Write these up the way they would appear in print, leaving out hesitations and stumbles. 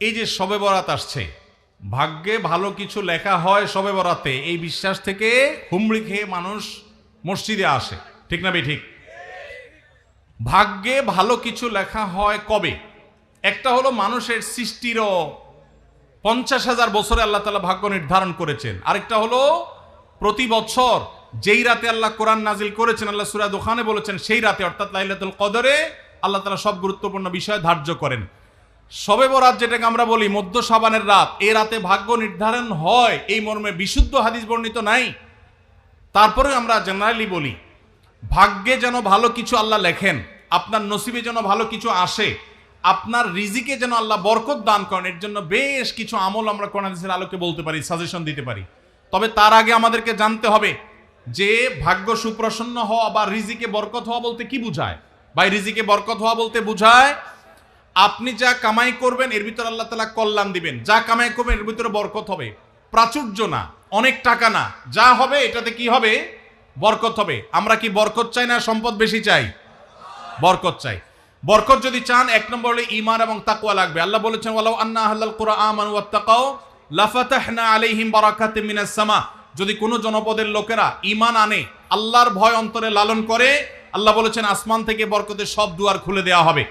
এই যে শবে বরাত আসছে, ভাগ্যে ভালো কিছু লেখা হয় শবে বরাতে, এই বিশ্বাস থেকে হুমড়ি খেয়ে মানুষ মসজিদে আসে, ঠিক না ঠিক? ভাগ্যে ভালো কিছু লেখা হয় কবে? একটা হলো মানুষের সৃষ্টিরও 50,000 বছরে আল্লাহ তাআলা ভাগ্য নির্ধারণ করেছেন। আরেকটা হলো প্রতি বছর যেই রাতে আল্লাহ কোরআন নাজিল করেছেন, আল্লাহ সূরা দুখানে বলেছেন সেই রাতে অর্থাৎ লাইলাতুল কদরে আল্লাহ তাআলা সব গুরুত্বপূর্ণ বিষয় ধার্য করেন। শবে বরাত যেটাকে আমরা বলি মধ্য শাবানের রাত, এই রাতে ভাগ্য নির্ধারণ হয় এই মর্মে বিশুদ্ধ হাদিস বর্ণিত নাই। তারপরে আমরা জেনারেলি বলি ভাগ্যে যেন ভালো কিছু আল্লাহ লেখেন, আপনার নসিবে যেন ভালো কিছু আসে, আপনার রিজিকে যেন আল্লাহ বরকত দান করেন, এর জন্য বেশ কিছু আমল আমরা কোরআন হাদিসের আলোকে বলতে পারি, সাজেশন দিতে পারি। তবে তার আগে আমাদেরকে জানতে হবে যে ভাগ্য সুপ্রসন্ন হওয়া বা রিজিকে বরকত হওয়া বলতে কি বুঝায়। ভাই, রিজিকে বরকত হওয়া বলতে বুঝায় আপনি যা কামাই করবেন এর ভিতরে আল্লাহ তাআলা কল্যাণ দিবেন, যা কামাই করবেন এর ভিতরে বরকত হবে। প্রাচুর্য না, অনেক টাকা না, যা হবে এটাতে কি হবে? বরকত হবে। আমরা কি বরকত চাই না সম্পদ বেশি চাই? বরকত চাই। বরকত যদি চান, এক নম্বর হলো ঈমান এবং তাকওয়া লাগবে। আল্লাহ বলেছেন ওয়ালাউ আন্না আহলাল কুরআ আমানু ওয়াত্তাকাউ লাফাতাহনা আলাইহিম বারাকাতিম মিনাস সামা। যদি কোনো জনপদের লোকেরা ঈমান আনে, আল্লাহর ভয় অন্তরে লালন করে, আল্লাহ বলেছেন আসমান থেকে বরকতের সব দুয়ার খুলে দেওয়া হবে।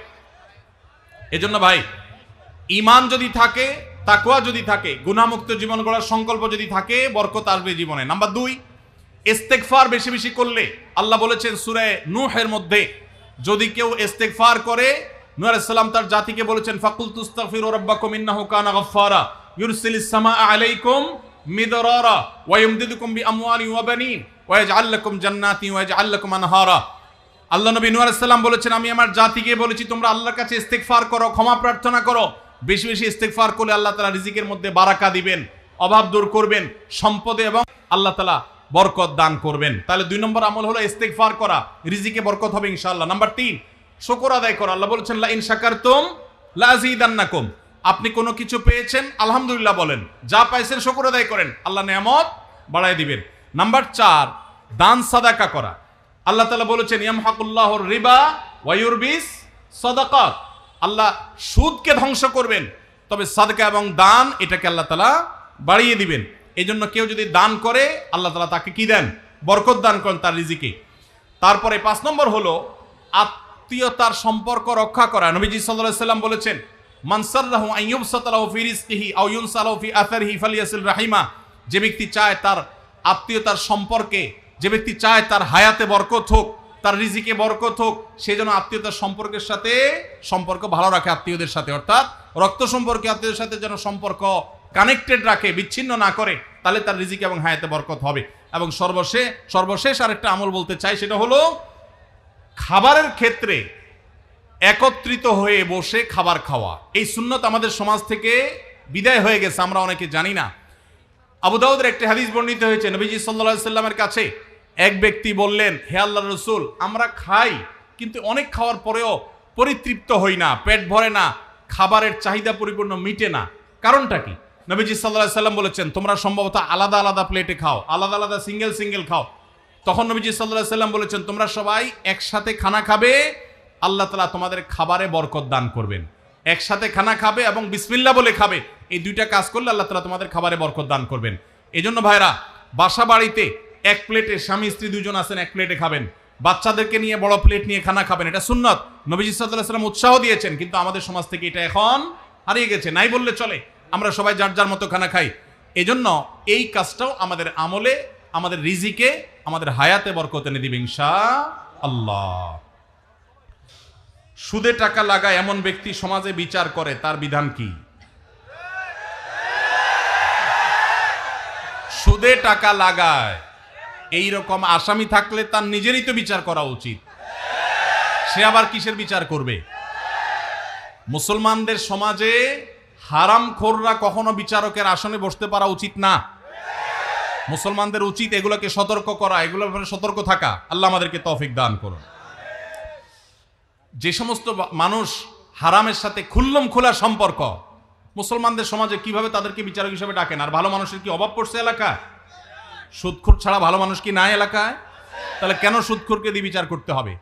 এজন্য ভাই, ঈমান যদি থাকে, তাকওয়া যদি থাকে, গুনাহমুক্ত জীবন গড়ার সংকল্প যদি থাকে, বরকত আসবে জীবনে। নাম্বার 2, ইস্তেগফার বেশি বেশি করলে, আল্লাহ বলেছেন সূরা নূহের মধ্যে, যদি কেউ ইস্তেগফার করে, নূহ আলাইহিস সালাম তার জাতিকে বলেছেন ফাকুল তুস্তাগফিরু রাব্বাকুম ইন্নাহু কানা গাফফারা ইউরসিলিস সামাআ আলাইকুম মিদরারা ওয়া ইমদিদুকুম বিআমওয়ালিন ওয়া বানিন ওয়া ইয়াজআল লাকুম জান্নাতিন ওয়া ইয়াজআল লাকুম আনহারা। আল্লাহ নবী নূহ আলাইহিস সালাম বলেছেন, আমি আমার জাতিকে বলেছি তোমরা আল্লাহর কাছে ইস্তেগফার করো, ক্ষমা প্রার্থনা করো। বেশি বেশি ইস্তেগফার করলে আল্লাহ তাআলা রিজিকের মধ্যে বারাকা দিবেন, অভাব দূর করবেন, সম্পদে এবং আল্লাহ তাআলা বরকত দান করবেন। তাহলে 2 নম্বর আমল হলো ইস্তেগফার করা, রিজিকে বরকত হবে ইনশাআল্লাহ। নাম্বার 3, শুকর আদায় করা। আল্লাহ বলেছেন লা ইন শাকারতুম লা আযীদান্নাকুম। আপনি কোনো কিছু পেয়েছেন, আলহামদুলিল্লাহ বলেন, যা পাইছেন শুকর আদায় করেন, আল্লাহ নিয়ামত বাড়ায় দিবেন। নাম্বার 4, দান সাদাকা করা। আল্লাহ তাআলা বলেছেন ইয়ামহাকুল্লাহুর রিবা ওয়া ইউরবিস সাদাকাত। আল্লাহ সুদকে ধ্বংস করবেন, তবে সাদকা এবং দান এটাকে আল্লাহ তাআলা বাড়িয়ে দিবেন। এই জন্য কেউ যদি দান করে, আল্লাহ তাআলা তাকে কি দেন? বরকত দান করেন তার রিজিকে। তারপরে 5 নম্বর হলো আত্মীয়তার সম্পর্ক রক্ষা করা। নবীজি সাল্লাল্লাহু আলাইহি সাল্লাম বলেছেন মান সাররাহু আন ইউবসাতা লাহু ফি রিজকিহি আও ইউনসালাহু ফি আথারিহি ফালিয়াসিল রাহিমা। যে ব্যক্তি চায় তার আত্মীয়তার সম্পর্কে, যে ব্যক্তি চায় তার হায়াতে বরকত হোক, তার রিজিকে বরকত হোক, সে যেন আত্মীয়তার সম্পর্কের সাথে সম্পর্ক ভালো রাখে, আত্মীয়দের সাথে, অর্থাৎ রক্ত সম্পর্কে আত্মীয়দের সাথে যেন সম্পর্ক কানেক্টেড রাখে, বিচ্ছিন্ন না করে, তাহলে তার রিজিকে এবং হায়াতে বরকত হবে। এবং সর্বশেষ আরেকটা আমল বলতে চাই, সেটা হলো খাবারের ক্ষেত্রে একত্রিত হয়ে বসে খাবার খাওয়া। এই সুন্নত আমাদের সমাজ থেকে বিদায় হয়ে গেছে, আমরা অনেকে জানি না। আবু দাউদের একটি হাদিস বর্ণিত হয়েছে, নবীজি সাল্লাল্লাহু আলাইহি সাল্লামের কাছে এক ব্যক্তি বললেন, হে আল্লাহর রাসূল, আমরা খাই কিন্তু অনেক খাওয়ার পরেও পরিতৃপ্ত হই না, পেট ভরে না, খাবারের চাহিদা পরিপূর্ণ মিটে না, কারণটা কি? নবীজি সাল্লাল্লাহু আলাইহি সাল্লাম বলেছেন তোমরা সম্ভবত আলাদা আলাদা প্লেটে খাও, আলাদা আলাদা সিঙ্গেল খাও। তখন নবীজি সাল্লাল্লাহু আলাইহি সাল্লাম বলেছেন তোমরা সবাই একসাথে খানা খাবে, আল্লাহ তাআলা তোমাদের খাবারে বরকত দান করবেন। একসাথে খানা খাবে এবং বিসমিল্লাহ বলে খাবে, এই 2টা কাজ করলে আল্লাহ তাআলা তোমাদের খাবারে বরকত দান করবেন। এজন্য ভাইরা, বাসা বাড়িতে এক প্লেটে স্বামী স্ত্রী 2জন আছেন, এক প্লেটে খাবেন। বাচ্চাদেরকে নিয়ে বড় প্লেট নিয়ে খানা খাবেন, এটা সুন্নত। নবীজি সাল্লাল্লাহু আলাইহি সাল্লাম উৎসাহ দিয়েছেন, কিন্তু আমাদের সমাজ থেকে এটা এখন হারিয়ে গেছে, নাই বললে চলে। আমরা সবাই যার যার মতো খানা খাই। এজন্য এই কাজটাও আমাদের আমলে, আমাদের রিজিকে, আমাদের হায়াতে বরকত এনে দিবে ইনশাআল্লাহ। সুদে টাকা লাগায় এমন ব্যক্তি সমাজে বিচার করে, তার বিধান কি? সুদে টাকা লাগায় এই রকম আসামি থাকলে তার নিজেরই তো বিচার করা উচিত, সে আবার কিসের বিচার করবে? মুসলমানদের সমাজে হারামখোররা কখনো বিচারকের আসনে বসতে পারা উচিত না। মুসলমানদের উচিত এগুলোকে সতর্ক করা, এগুলোর ব্যাপারে সতর্ক থাকা। আল্লাহ আমাদেরকে তৌফিক দান করুন। যে সমস্ত মানুষ হারামের সাথে খুল্লম খোলা সম্পর্ক, মুসলমানদের সমাজে কিভাবে তাদেরকে বিচারক হিসেবে ডাকেন? আর ভালো মানুষের কি অভাব পড়ছে এলাকায়? সুদখোর ছাড়া ভালো মানুষ কি নাই এলাকায়? তাহলে কেন সুদখোরকে দিয়ে বিচার করতে হবে?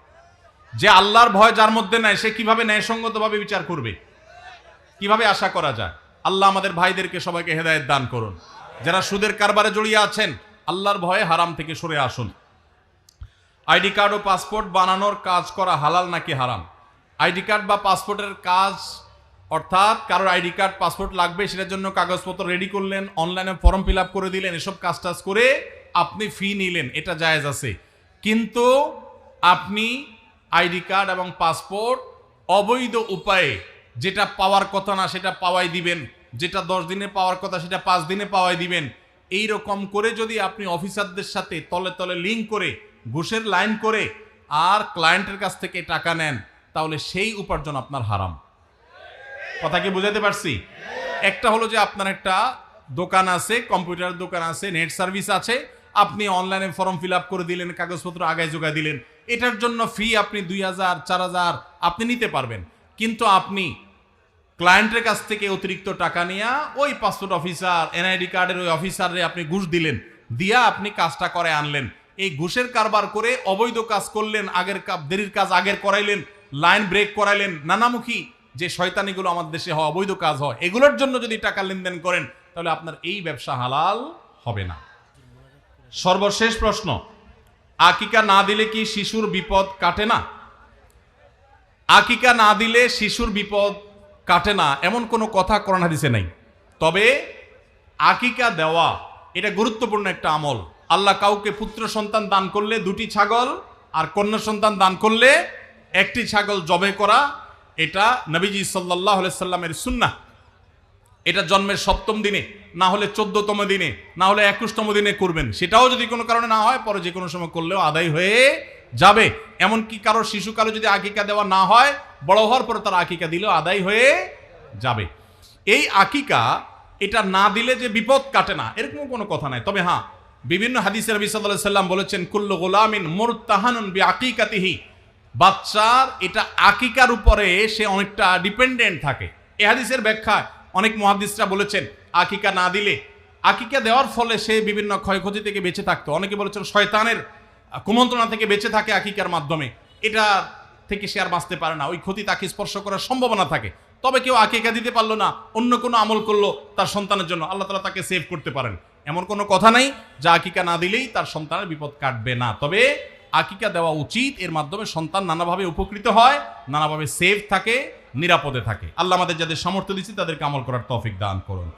যে আল্লাহর ভয় যার মধ্যে নাই, সে কিভাবে ন্যায়সঙ্গতভাবে বিচার করবে? কিভাবে আশা করা যায়? আল্লাহ আমাদের ভাইদেরকে সবাইকে হেদায়েত দান করুন। যারা সুদের কারবারে জড়িয়ে আছেন, আল্লাহর ভয়ে হারাম থেকে সরে আসুন। আইডি কার্ড ও পাসপোর্ট বানানোর কাজ করা হালাল নাকি হারাম? আইডি কার্ড বা পাসপোর্টের কাজ, অর্থাৎ কারোর আইডি কার্ড পাসপোর্ট লাগবে, সেটার জন্য কাগজপত্র রেডি করলেন, অনলাইনে ফর্ম ফিল আপ করে দিলেন, এসব কাজ টাজ করে আপনি ফি নিলেন, এটা জায়েজ আছে। কিন্তু আপনি আইডি কার্ড এবং পাসপোর্ট অবৈধ উপায়ে যেটা পাওয়ার কথা না সেটা পাওয়াই দিবেন, যেটা 10 দিনে পাওয়ার কথা সেটা 5 দিনে পাওয়াই দিবেন, এই রকম করে যদি আপনি অফিসারদের সাথে তলে তলে লিঙ্ক করে ঘুষের লাইন করে আর ক্লায়েন্টের কাছ থেকে টাকা নেন, তাহলে সেই উপার্জন আপনার হারাম। কথা কি বুঝাতে পারছি? একটা হলো যে আপনার একটা দোকান আছে, কম্পিউটার দোকান আছে, নেট সার্ভিস আছে, আপনি অনলাইনে ফর্ম ফিল আপ করে দিলেন, কাগজপত্র আগায় জোগায় দিলেন, এটার জন্য ফি আপনি 2000 4000 আপনি নিতে পারবেন। কিন্তু আপনি ক্লায়েন্টের কাছ থেকে অতিরিক্ত টাকা নিয়ে ওই পাসপোর্ট অফিসার, এনআইডি কার্ডের ওই অফিসারে আপনি ঘুষ দিলেন, দিয়া আপনি কাজটা করে আনলেন। এই ঘুষের কারবার করে অবৈধ কাজ করলেন, আগের দেরির কাজ আগের করাইলেন, লাইন ব্রেক করাইলেন, নানামুখী যে শয়তানিগুলো আমাদের দেশে হয়, অবৈধ কাজ হয়, এগুলোর জন্য যদি টাকা লেনদেন করেন, তাহলে আপনার এই ব্যবসা হালাল হবে না। সর্বশেষ প্রশ্ন, আকিকা না দিলে কি শিশুর বিপদ কাটে না? আকিকা না দিলে শিশুর বিপদ কাটে না এমন কোনো কথা কোরআন হাদিসে নাই। তবে আকিকা দেওয়া এটা গুরুত্বপূর্ণ একটা আমল। আল্লাহ কাউকে পুত্র সন্তান দান করলে 2টি ছাগল, আর কন্যা সন্তান দান করলে 1টি ছাগল জবে করা, এটা নবীজি সাল্লাল্লাহু আলাইহি সাল্লামের সুন্নাহ। এটা জন্মের 7ম দিনে, না হলে 14তম দিনে, না হলে 21তম দিনে করবেন। সেটাও যদি কোনো কারণে না হয়, পরে যে কোনো সময় করলেও আদায় হয়ে যাবে। এমনকি কারো শিশু কারো যদি আকিকা দেওয়া না হয়, বড় হওয়ার পরে তার আকিকা দিলেও আদায় হয়ে যাবে। এই আকিকা এটা না দিলে যে বিপদ কাটে না এরকম কোনো কথা নাই। তবে হ্যাঁ, বিভিন্ন হাদিসে নবী সাল্লাল্লাহু আলাইহি সাল্লাম বলেছেন, কুল্লু গুলামিন মুরতাহানুন বিআকিকাতিহি, বাচ্চার এটা আকিকার উপরে সে অনেকটা ডিপেন্ডেন্ট থাকে। এই হাদিসের ব্যাখ্যায় অনেক মুহাদ্দিসরা বলেছেন, আকিকা না দিলে, আকিকা দেওয়ার ফলে সে বিভিন্ন ক্ষয়ক্ষতি থেকে বেঁচে থাকতো। অনেকে বলেছেন শয়তানের কুমন্ত্রণা থেকে বেঁচে থাকে আকিকার মাধ্যমে, এটা থেকে সে আর বাঁচতে পারে না, ওই ক্ষতি তাকে স্পর্শ করার সম্ভাবনা থাকে। তবে কেউ আকিকা দিতে পারলো না, অন্য কোনো আমল করলো তার সন্তানের জন্য, আল্লাহ তাআলা তাকে সেভ করতে পারেন। এমন কোনো কথা নাই যে আকিকা না দিলেই তার সন্তানের বিপদ কাটবে না। তবে আকিকা দেওয়া উচিত, এর মাধ্যমে সন্তান নানাভাবে উপকৃত হয়, নানাভাবে সেভ থাকে, নিরাপদে থাকে। আল্লাহ আমাদের যাদের সামর্থ্য দিচ্ছে তাদেরকে আমল করার তৌফিক দান করুন।